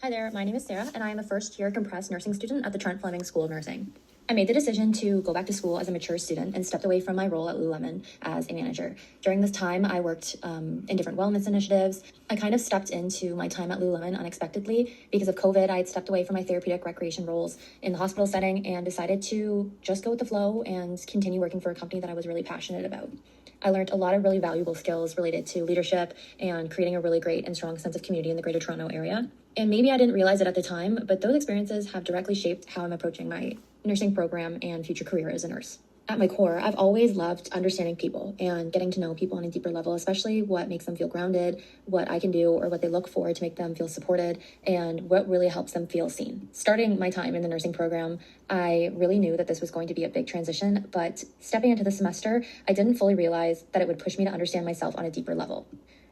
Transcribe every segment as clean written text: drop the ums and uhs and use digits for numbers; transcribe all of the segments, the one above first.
Hi there, my name is Sarah, and I am a first-year compressed nursing student at the Trent Fleming School of Nursing. I made the decision to go back to school as a mature student and stepped away from my role at Lululemon as a manager. During this time, I worked in different wellness initiatives. I kind of stepped into my time at Lululemon unexpectedly. Because of COVID, I had stepped away from my therapeutic recreation roles in the hospital setting and decided to just go with the flow and continue working for a company that I was really passionate about. I learned a lot of really valuable skills related to leadership and creating a really great and strong sense of community in the Greater Toronto area. And maybe I didn't realize it at the time, but those experiences have directly shaped how I'm approaching my nursing program and future career as a nurse. At my core, I've always loved understanding people and getting to know people on a deeper level, especially what makes them feel grounded, what I can do or what they look for to make them feel supported, and what really helps them feel seen. Starting my time in the nursing program, I really knew that this was going to be a big transition, but stepping into the semester, I didn't fully realize that it would push me to understand myself on a deeper level.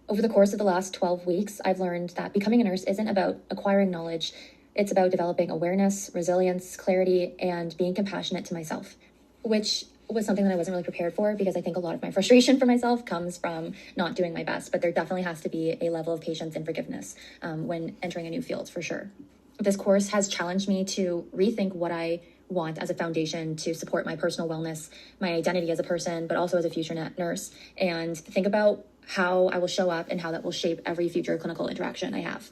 Over the course of the last 12 weeks, I've learned that becoming a nurse isn't about acquiring knowledge. It's about developing awareness, resilience, clarity, and being compassionate to myself, which was something that I wasn't really prepared for because I think a lot of my frustration for myself comes from not doing my best, but there definitely has to be a level of patience and forgiveness when entering a new field for sure. This course has challenged me to rethink what I want as a foundation to support my personal wellness, my identity as a person, but also as a future nurse, and think about how I will show up and how that will shape every future clinical interaction I have.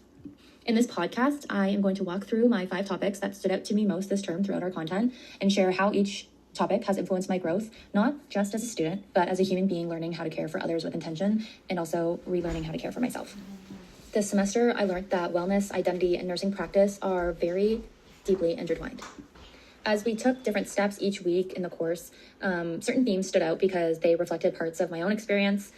In this podcast, I am going to walk through my 5 topics that stood out to me most this term throughout our content and share how each topic has influenced my growth, not just as a student, but as a human being learning how to care for others with intention and also relearning how to care for myself. This semester, I learned that wellness, identity, and nursing practice are very deeply intertwined. As we took different steps each week in the course, certain themes stood out because they reflected parts of my own experience,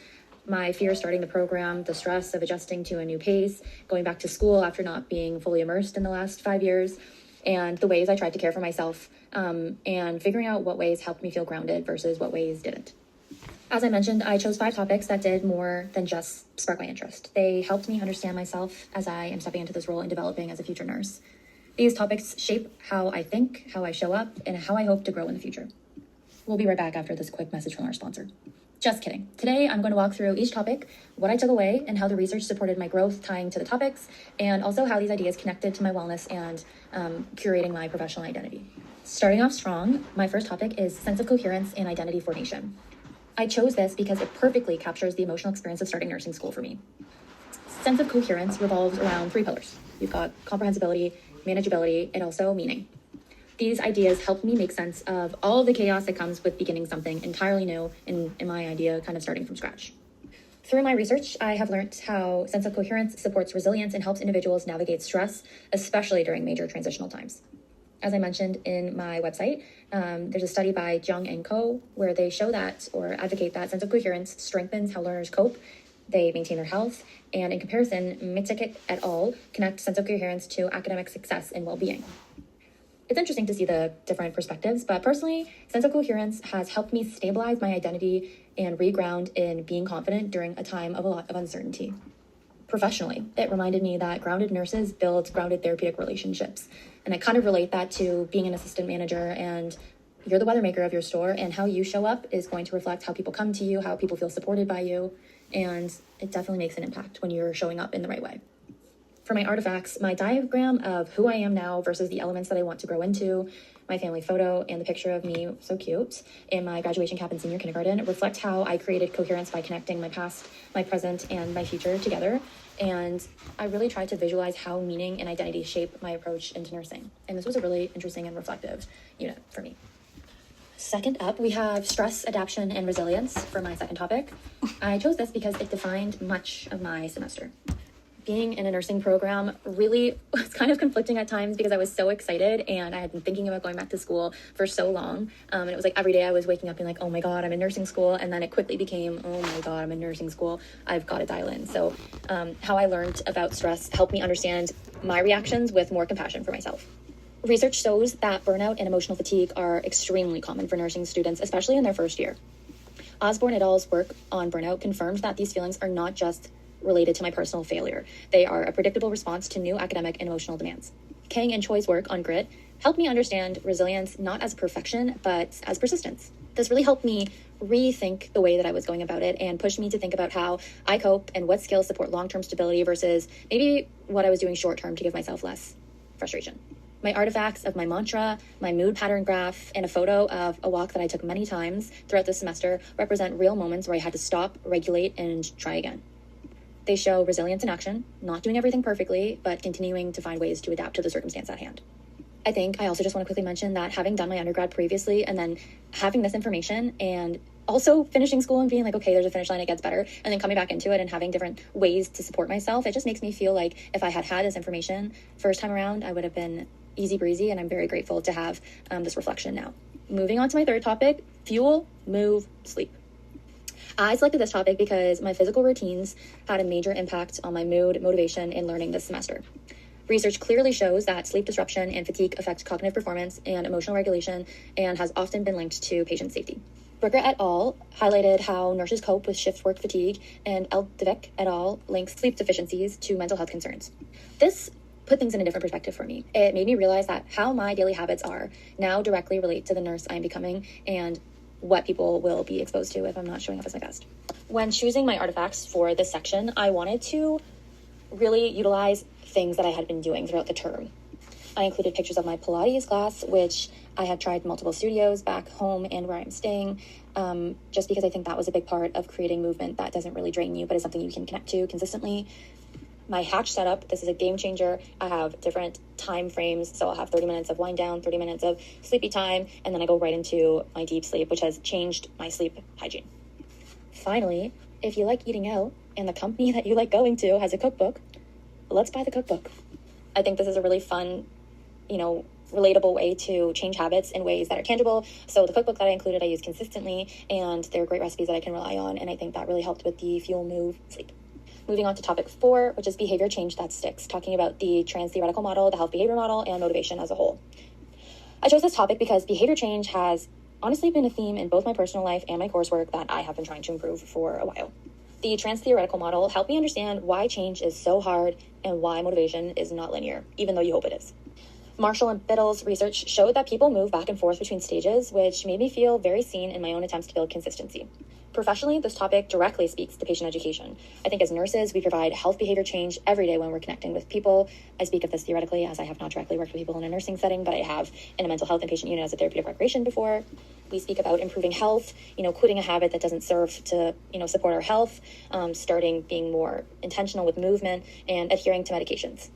my fear starting the program, the stress of adjusting to a new pace, going back to school after not being fully immersed in the last 5 years, and the ways I tried to care for myself, and figuring out what ways helped me feel grounded versus what ways didn't. As I mentioned, I chose 5 topics that did more than just spark my interest. They helped me understand myself as I am stepping into this role and developing as a future nurse. These topics shape how I think, how I show up, and how I hope to grow in the future. We'll be right back after this quick message from our sponsor. Just kidding. Today, I'm going to walk through each topic, what I took away, and how the research supported my growth tying to the topics, and also how these ideas connected to my wellness and curating my professional identity. Starting off strong, my first topic is sense of coherence and identity formation. I chose this because it perfectly captures the emotional experience of starting nursing school for me. Sense of coherence revolves around 3 pillars. You've got comprehensibility, manageability, and also meaning. These ideas helped me make sense of all of the chaos that comes with beginning something entirely new in my idea, kind of starting from scratch. Through my research, I have learned how sense of coherence supports resilience and helps individuals navigate stress, especially during major transitional times. As I mentioned in my website, there's a study by Jung and Co. where they show that or advocate that sense of coherence strengthens how learners cope, they maintain their health, and in comparison, Mitzik et al. Connect sense of coherence to academic success and well-being. It's interesting to see the different perspectives, but personally, sense of coherence has helped me stabilize my identity and reground in being confident during a time of a lot of uncertainty. Professionally, it reminded me that grounded nurses build grounded therapeutic relationships. And I kind of relate that to being an assistant manager, and you're the weather maker of your store, and how you show up is going to reflect how people come to you, how people feel supported by you, and it definitely makes an impact when you're showing up in the right way. For my artifacts, my diagram of who I am now versus the elements that I want to grow into, my family photo, and the picture of me, so cute, in my graduation cap in senior kindergarten reflect how I created coherence by connecting my past, my present, and my future together. And I really tried to visualize how meaning and identity shape my approach into nursing. And this was a really interesting and reflective unit for me. Second up, we have stress, adaptation, and resilience for my second topic. I chose this because it defined much of my semester. Being in a nursing program really was kind of conflicting at times because I was so excited and I had been thinking about going back to school for so long. And it was like every day I was waking up being like, oh my God, I'm in nursing school. And then it quickly became, oh my God, I'm in nursing school. I've got to dial in. So how I learned about stress helped me understand my reactions with more compassion for myself. Research shows that burnout and emotional fatigue are extremely common for nursing students, especially in their first year. Osborne et al.'s work on burnout confirmed that these feelings are not just related to my personal failure. They are a predictable response to new academic and emotional demands. Kang and Choi's work on grit helped me understand resilience not as perfection, but as persistence. This really helped me rethink the way that I was going about it and pushed me to think about how I cope and what skills support long-term stability versus maybe what I was doing short-term to give myself less frustration. My artifacts of my mantra, my mood pattern graph, and a photo of a walk that I took many times throughout the semester represent real moments where I had to stop, regulate, and try again. They show resilience in action, not doing everything perfectly, but continuing to find ways to adapt to the circumstance at hand. I think I also just want to quickly mention that having done my undergrad previously and then having this information and also finishing school and being like, okay, there's a finish line, it gets better, and then coming back into it and having different ways to support myself, it just makes me feel like if I had this information first time around, I would have been easy breezy, and I'm very grateful to have this reflection now. Moving on to my third topic, fuel, move, sleep. I selected this topic because my physical routines had a major impact on my mood, motivation, and learning this semester. Research clearly shows that sleep disruption and fatigue affect cognitive performance and emotional regulation and has often been linked to patient safety. Brooker et al. Highlighted how nurses cope with shift work fatigue, and Eldevik et al. Links sleep deficiencies to mental health concerns. This put things in a different perspective for me. It made me realize that how my daily habits are now directly relate to the nurse I'm becoming and what people will be exposed to if I'm not showing up as my best. When choosing my artifacts for this section, I wanted to really utilize things that I had been doing throughout the term. I included pictures of my Pilates class, which I had tried multiple studios back home and where I'm staying, just because I think that was a big part of creating movement that doesn't really drain you, but is something you can connect to consistently. My hatch setup, this is a game changer. I have different time frames, so I'll have 30 minutes of wind down, 30 minutes of sleepy time, and then I go right into my deep sleep, which has changed my sleep hygiene. Finally, if you like eating out and the company that you like going to has a cookbook, let's buy the cookbook. I think this is a really fun, relatable way to change habits in ways that are tangible. So the cookbook that I included, I use consistently, and they're great recipes that I can rely on, and I think that really helped with the fuel, move, sleep. Moving on to topic 4, which is behavior change that sticks, talking about the trans-theoretical model, the health behavior model, and motivation as a whole. I chose this topic because behavior change has honestly been a theme in both my personal life and my coursework that I have been trying to improve for a while. The trans-theoretical model helped me understand why change is so hard and why motivation is not linear, even though you hope it is. Marshall and Biddle's research showed that people move back and forth between stages, which made me feel very seen in my own attempts to build consistency. Professionally, this topic directly speaks to patient education. I think as nurses, we provide health behavior change every day when we're connecting with people. I speak of this theoretically as I have not directly worked with people in a nursing setting, but I have in a mental health and patient unit as a therapeutic recreation before. We speak about improving health, quitting a habit that doesn't serve to, support our health, starting being more intentional with movement, and adhering to medications.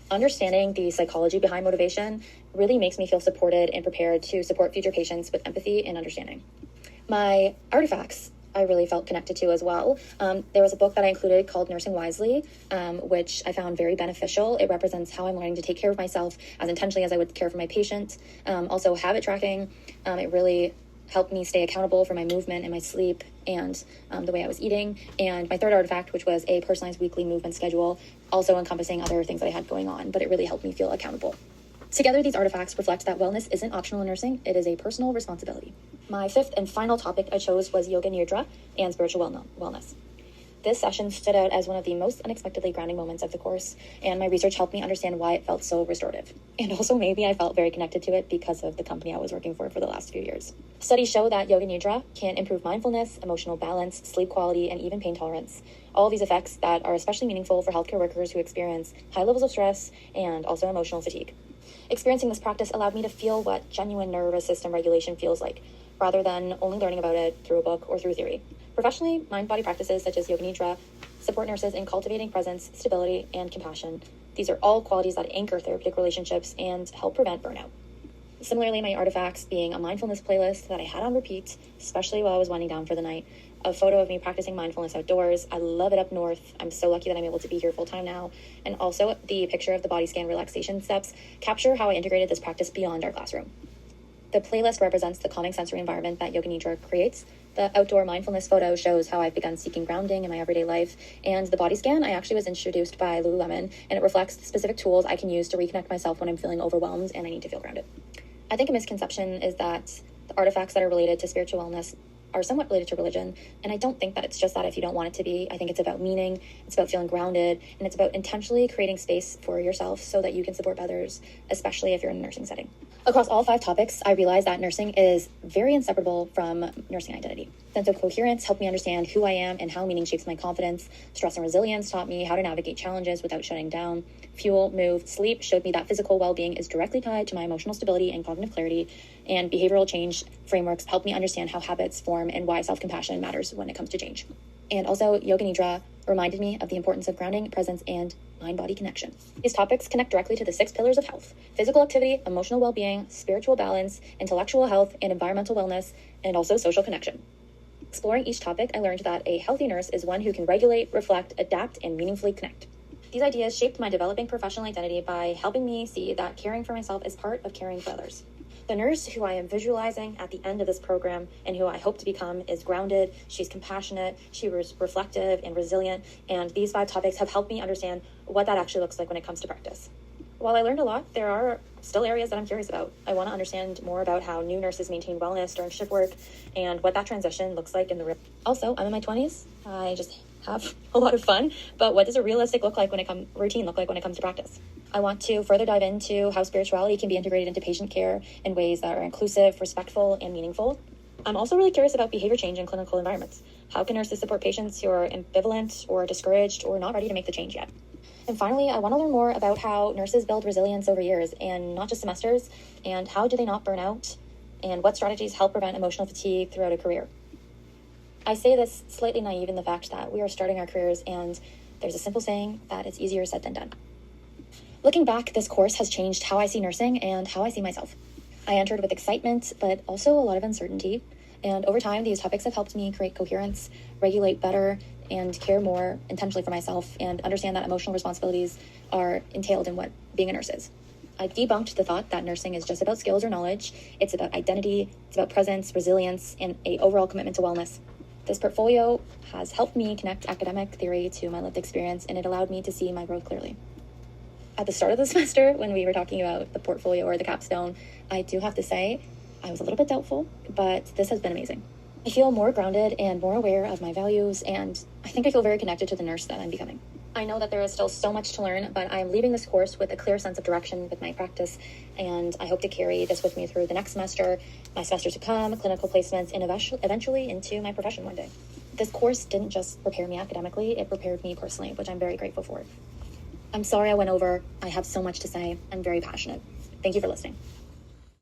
Understanding the psychology behind motivation really makes me feel supported and prepared to support future patients with empathy and understanding. My artifacts I really felt connected to as well. There was a book that I included called Nursing Wisely, which I found very beneficial. It represents how I'm learning to take care of myself as intentionally as I would care for my patient. Also habit tracking, it really helped me stay accountable for my movement and my sleep and the way I was eating. And my third artifact, which was a personalized weekly movement schedule, also encompassing other things that I had going on, but it really helped me feel accountable. Together, these artifacts reflect that wellness isn't optional in nursing, it is a personal responsibility. My fifth and final topic I chose was yoga nidra and spiritual wellness. This session stood out as one of the most unexpectedly grounding moments of the course, and my research helped me understand why it felt so restorative. And also maybe I felt very connected to it because of the company I was working for the last few years. Studies show that yoga nidra can improve mindfulness, emotional balance, sleep quality, and even pain tolerance. All of these effects that are especially meaningful for healthcare workers who experience high levels of stress and also emotional fatigue. Experiencing this practice allowed me to feel what genuine nervous system regulation feels like, rather than only learning about it through a book or through theory. Professionally, mind-body practices such as yoga nidra support nurses in cultivating presence, stability, and compassion. These are all qualities that anchor therapeutic relationships and help prevent burnout. Similarly, my artifacts being a mindfulness playlist that I had on repeat, especially while I was winding down for the night, a photo of me practicing mindfulness outdoors. I love it up north. I'm so lucky that I'm able to be here full time now. And also the picture of the body scan relaxation steps capture how I integrated this practice beyond our classroom. The playlist represents the calming sensory environment that yoga nidra creates. The outdoor mindfulness photo shows how I've begun seeking grounding in my everyday life. And the body scan, I actually was introduced by Lululemon, and it reflects specific tools I can use to reconnect myself when I'm feeling overwhelmed and I need to feel grounded. I think a misconception is that the artifacts that are related to spiritual wellness are somewhat related to religion. And I don't think that it's just that if you don't want it to be. I think it's about meaning, it's about feeling grounded, and it's about intentionally creating space for yourself so that you can support others, especially if you're in a nursing setting. Across all 5 topics, I realized that nursing is very inseparable from nursing identity. Sense of coherence helped me understand who I am and how meaning shapes my confidence. Stress and resilience taught me how to navigate challenges without shutting down. Fuel, move, sleep showed me that physical well-being is directly tied to my emotional stability and cognitive clarity. And behavioral change frameworks helped me understand how habits form and why self-compassion matters when it comes to change. And also, Yoga Nidra reminded me of the importance of grounding, presence, and mind-body connection. These topics connect directly to the 6 pillars of health: physical activity, emotional well-being, spiritual balance, intellectual health, and environmental wellness, and also social connection. Exploring each topic, I learned that a healthy nurse is one who can regulate, reflect, adapt, and meaningfully connect. These ideas shaped my developing professional identity by helping me see that caring for myself is part of caring for others. The nurse who I am visualizing at the end of this program and who I hope to become is grounded, she's compassionate, she was reflective and resilient, and these 5 topics have helped me understand what that actually looks like when it comes to practice. While I learned a lot, there are still areas that I'm curious about. I want to understand more about how new nurses maintain wellness during shift work and what that transition looks like in the real. Also, I'm in my 20s. I just have a lot of fun, but what does a realistic routine look like when it comes to practice? I want to further dive into how spirituality can be integrated into patient care in ways that are inclusive, respectful, and meaningful. I'm also really curious about behavior change in clinical environments. How can nurses support patients who are ambivalent or discouraged or not ready to make the change yet? And finally, I want to learn more about how nurses build resilience over years and not just semesters, and how do they not burn out, and what strategies help prevent emotional fatigue throughout a career. I say this slightly naive in the fact that we are starting our careers, and there's a simple saying that it's easier said than done. Looking back, this course has changed how I see nursing and how I see myself. I entered with excitement, but also a lot of uncertainty. And over time, these topics have helped me create coherence, regulate better, and care more intentionally for myself, and understand that emotional responsibilities are entailed in what being a nurse is. I debunked the thought that nursing is just about skills or knowledge. It's about identity, it's about presence, resilience, and an overall commitment to wellness. This portfolio has helped me connect academic theory to my lived experience, and it allowed me to see my growth clearly. At the start of the semester, when we were talking about the portfolio or the capstone, I do have to say I was a little bit doubtful, but this has been amazing. I feel more grounded and more aware of my values, and I think I feel very connected to the nurse that I'm becoming. I know that there is still so much to learn, but I am leaving this course with a clear sense of direction with my practice, and I hope to carry this with me through the next semester, my semesters to come, clinical placements, and eventually into my profession one day. This course didn't just prepare me academically, it prepared me personally, which I'm very grateful for. I'm sorry I went over. I have so much to say. I'm very passionate. Thank you for listening.